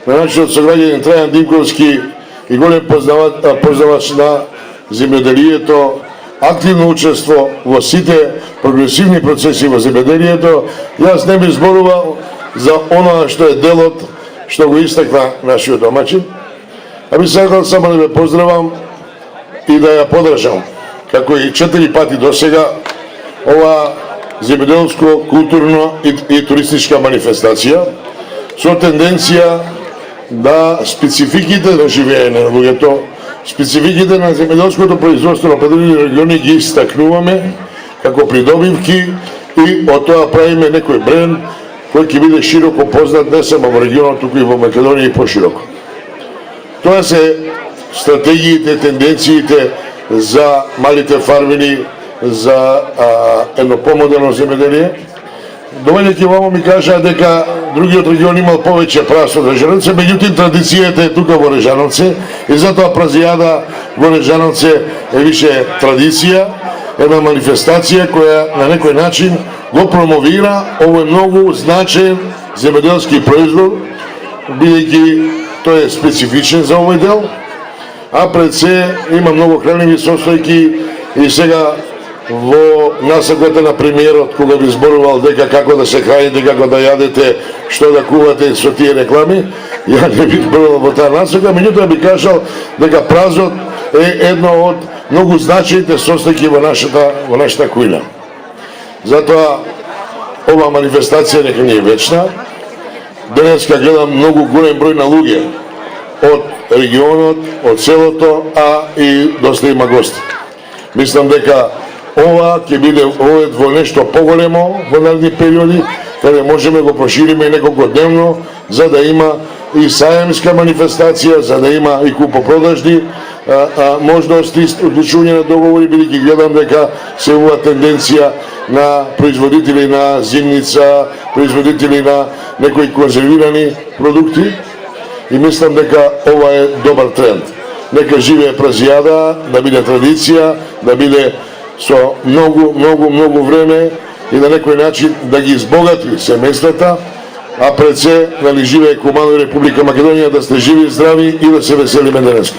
на нашиот сограѓанин Трајан Димковски и голем познавач на земјоделието, активно учество во сите прогресивни процеси во земјоделието. Јас не би зборувал за оноа што е делот што го истакна нашиот домаќин, а би сакал само да ве поздравам и да ја подржам, како и 4 пати до сега, ова земјоделско, културно и туристичка манифестација со тенденција да спецификите на живеење на луѓето, спецификите на земјоделското производство на определени региони ги истакнуваме како придобивки и од тоа правиме некој бренд кој ќе биде широко познат не само во регионот, туку и во Македонија и пошироко. Тоа се стратегиите, тенденциите за малите фармери, за едно помодерно земјоделие. Доаѓајќи вамо ми кажаа дека другиот регион имал повеќе прас од Режановци, меѓутоа традицијата е тука во Режановци и затоа празијада во Режановци е више традиција, една манифестација која на некој начин го промовира овој многу значаен земјоделски производ, бидејќи тој е специфичен за овој дел, а пред се има многу хранливи состојки и сега во насоката на премиерот кога би зборувал дека како да се храните, како да јадете, што да кувате со тие реклами, ја не би зборувал во таа насока, меѓутоа би кажал дека празот е едно од многу значајните состојки во нашата кујна. Затоа ова манифестација нека ни е вечна. Денеска гледам многу голем број на луѓе од регионот, од селото, а и доста има гости. Мислам дека ова ќе биде во нешто поголемо во наредни периоди, каде можеме го прошириме неколку дневно, за да има и саемска манифестација, за да има и купопродажни можности, одлучување на договори, бидејќи гледам дека се ова тенденција на производители на зимница, производители на некои конзервирани продукти и мислам дека ова е добар тренд. Нека живее празијада, да биде традиција, да биде со многу време и на некој начин да ги избогати семејствата, а пред се, живее Командо Република Македонија, да сте живи и здрави и да се веселиме денеска.